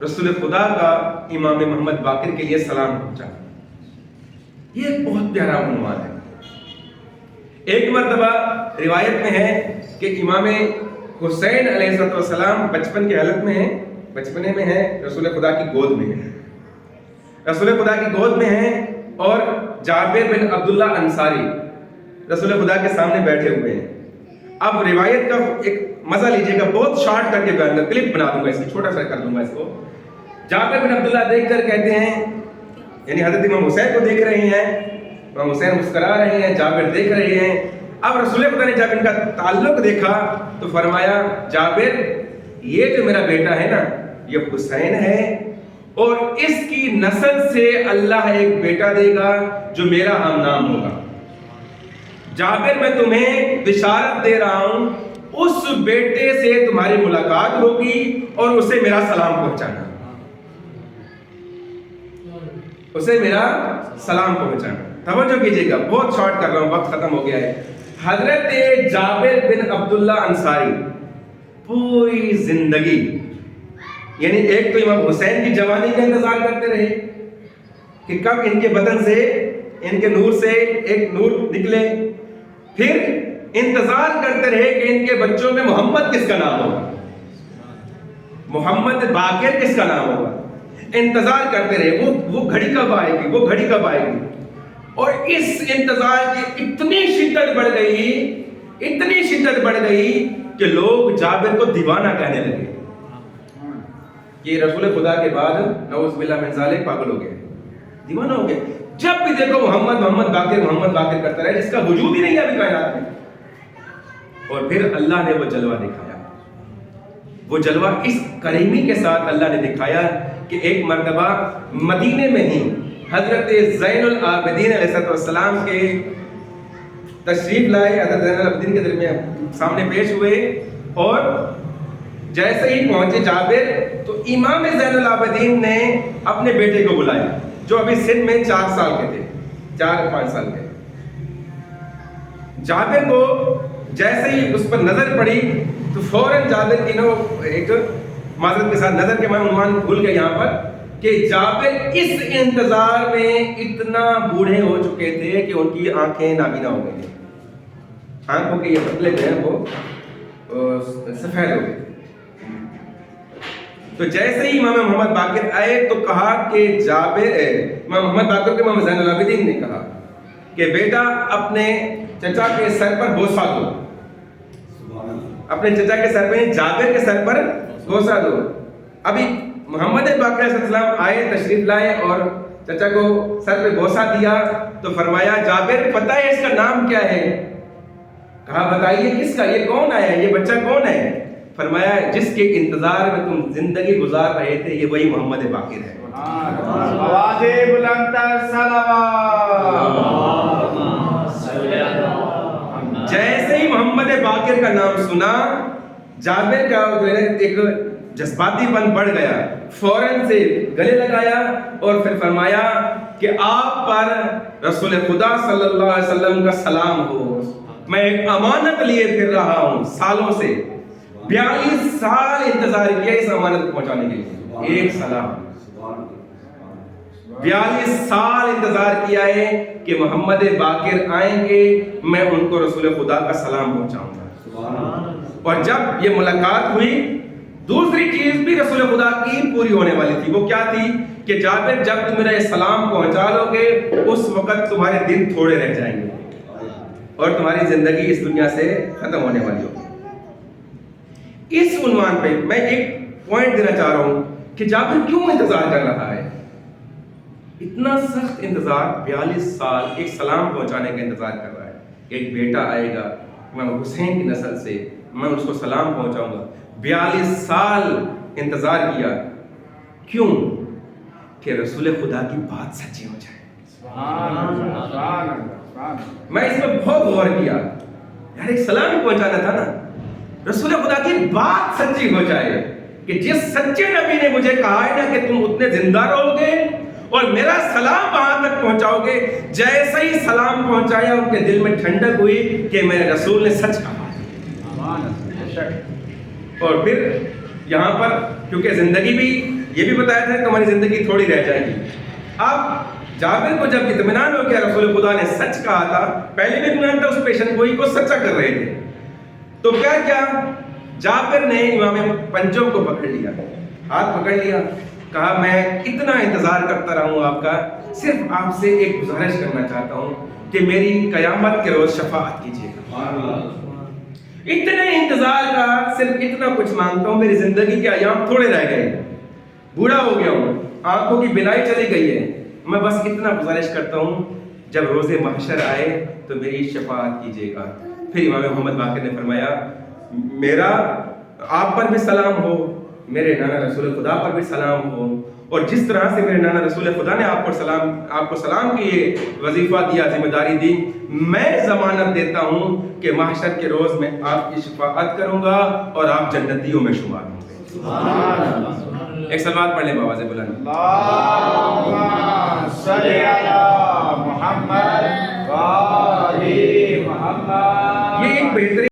رسول خدا کا امام محمد باقر کے لیے سلام پہنچا. یہ ایک بہت پیارا عنوان ہے. ایک مرتبہ روایت میں ہے کہ امام حسین علیہ السلام بچپن کی حالت میں ہیں، بچپنے میں ہیں، رسول خدا کی گود میں ہیں، رسول خدا کی گود میں ہیں، اور جابر بن عبداللہ انصاری رسول خدا کے سامنے بیٹھے ہوئے ہیں. اب روایت کا ایک مزہ لیجئے گا، بہت شارٹ کر کے بیان کر، کلپ بنا دوں گا، اس کی چھوٹا سا کر دوں گا اس کو. جابر بن عبداللہ دیکھ کر کہتے ہیں، یعنی حضرت امام حسین کو دیکھ رہے ہیں، امام حسین مسکرا رہے ہیں، جابر دیکھ رہے ہیں. اب رسول خدا نے جب ان کا تعلق دیکھا تو فرمایا، جابر یہ جو میرا بیٹا ہے نا، یہ حسین ہے، اور اس کی نسل سے اللہ ایک بیٹا دے گا جو میرا ہم نام ہوگا. جابر میں تمہیں بشارت دے رہا ہوں، اس بیٹے سے تمہاری ملاقات ہوگی اور اسے میرا سلام پہنچانا، اسے میرا سلام پہنچانا. توجہ کیجئے گا، بہت شارٹ کر رہا ہوں، وقت ختم ہو گیا ہے. حضرت جابر بن عبداللہ انصاری پوری زندگی، یعنی ایک تو امام حسین کی جوانی کا انتظار کرتے رہے کہ کب ان کے بدن سے، ان کے نور سے ایک نور نکلے، پھر انتظار کرتے رہے کہ ان کے بچوں میں محمد کس کا نام ہوگا، محمد باقر کس کا نام ہوگا. انتظار کرتے رہے، وہ گھڑی کب آئے گی، وہ گھڑی کب آئے گی. اور اس انتظار کی اتنی شدت بڑھ گئی، اتنی شدت بڑھ گئی کہ لوگ جابر کو دیوانہ کہنے لگے کہ رسول خدا کے بعد نعوذ باللہ من ذالک پاگل ہو گئے، دیوانہ ہو گئے. جب بھی دیکھو محمد باقر کرتا رہے، جس کا وجود ہی نہیں ہے ابھی کائنات میں. اور پھر اللہ نے وہ جلوہ دکھایا، وہ جلوہ اس کریمی کے ساتھ اللہ نے دکھایا کہ ایک مرتبہ مدینے میں ہی حضرت زین العابدین علیہ السلام کے تشریف لائے، حضرت زین العابدین کے درمیان سامنے پیش ہوئے، اور جیسے ہی پہنچے جابر تو امام زین العابدین نے اپنے بیٹے کو بلایا جو ابھی سن میں 4 سال کے تھے، 4-5 سال کے. جابر کو جیسے ہی اس پر نظر پڑی تو فوراً جابر کی ایک معذرت کے ساتھ نظر کے میں عنوان بھول گیا یہاں پر کہ جابر اس انتظار میں اتنا بوڑھے ہو چکے تھے کہ ان کی آنکھیں نابینا ہو گئی تھیں، آنکھوں کے یہ پتلے جو ہیں وہ سفید ہو گئے. تو جیسے ہی امام محمد باقر آئے تو کہا کہ جابر، امام محمد باقر کے امام زین العابدین نے کہا کہ بیٹا اپنے چچا کے سر پر بوسہ دو، اپنے چچا کے سر پہ، جابر کے سر پر بوسہ دو. ابھی محمد باقر علیہ السلام آئے، تشریف لائے اور چچا کو سر پہ بوسہ دیا تو فرمایا، جابر پتہ ہے اس کا نام کیا ہے؟ کہا بتائیے کس کا، یہ کون آیا ہے، یہ بچہ کون ہے؟ فرمایا جس کے انتظار میں تم زندگی گزار رہے تھے یہ وہی محمد باقر ہے. آواز بلند تر صلوات. جیسے ہی محمد باقر کا نام سنا، جابر کا ایک جذباتی پن بڑھ گیا، فوراً سے گلے لگایا اور پھر فرمایا کہ آپ پر رسول خدا صلی اللہ علیہ وسلم کا سلام ہو، میں ایک امانت لیے پھر رہا ہوں سالوں سے، 42 سال انتظار کیا اس امانت کو پہنچانے کے لیے، ایک سلام. 42 سال انتظار کیا ہے کہ محمد باقر آئیں گے، میں ان کو رسول خدا کا سلام پہنچاؤں گا. اور جب یہ ملاقات ہوئی، دوسری چیز بھی رسول خدا کی پوری ہونے والی تھی. وہ کیا تھی کہ جابر جب تم میرا یہ سلام پہنچا لو گے اس وقت تمہارے دن تھوڑے رہ جائیں گے اور تمہاری زندگی اس دنیا سے ختم ہونے والی ہوگی. اس عنوان پہ میں ایک پوائنٹ دینا چاہ رہا ہوں کہ جابر کیوں انتظار کر رہا ہے، اتنا سخت انتظار، 42 سال ایک سلام پہنچانے کا انتظار کر رہا ہے. ایک بیٹا آئے گا، میں حسین کی نسل سے، میں اس کو سلام پہنچاؤں گا. 42 سال انتظار کیا، کیوں؟ کہ رسول خدا کی بات سچی ہو جائے. میں اس میں بہت غور کیا، یار ایک سلام پہنچانا تھا نا، رسول خدا کی بات سچی ہو جائے کہ جس سچے نبی نے مجھے کہا ہے نا کہ تم اتنے زندہ رہو گے اور میرا سلام وہاں تک پہنچاؤ گے، جیسے ہی سلام پہنچایا ان کے دل میں ٹھنڈک ہوئی کہ میرے رسول نے سچ کہا. اور پھر یہاں پر کیونکہ زندگی بھی یہ بھی بتایا تھا کہ تمہاری زندگی تھوڑی رہ جائے گی. اب جابر کو جب اطمینان ہو گیا رسول خدا نے سچ کہا تھا, پہلے بھی اطمینان تھا, اس پیشن گوئی کو سچا کر رہے تھے, تو کیا جابر نے امام پنجم کو پکڑ لیا, ہاتھ پکڑ لیا, کہا میں اتنا انتظار کرتا رہا ہوں آپ کا, صرف آپ سے ایک گزارش کرنا چاہتا ہوں کہ میری قیامت کے روز شفاعت کیجیے گا. اتنے انتظار کا صرف اتنا کچھ مانگتا ہوں, میری زندگی کے ایام تھوڑے رہ گئے, بوڑھا ہو گیا ہوں, آنکھوں کی بینائی چلی گئی ہے, میں بس اتنا گزارش کرتا ہوں جب روز محشر آئے تو میری شفاعت کیجیے گا. پھر امام محمد باقر نے فرمایا میرا آپ پر بھی سلام ہو, میرے نانا رسول خدا پر بھی سلام ہو, اور جس طرح سے میرے نانا رسول خدا نے آپ کو سلام کی یہ وظیفہ دیا, ذمہ داری دی, میں ضمانت دیتا ہوں کہ محشر کے روز میں آپ کی شفاعت کروں گا اور آپ جنتیوں میں شمار ہوں گے. سبحان اللہ. ایک سلوات پڑھ لیں بابا سے بلند. اللہم صلی علی محمد و آل محمد. یہ ایک بہترین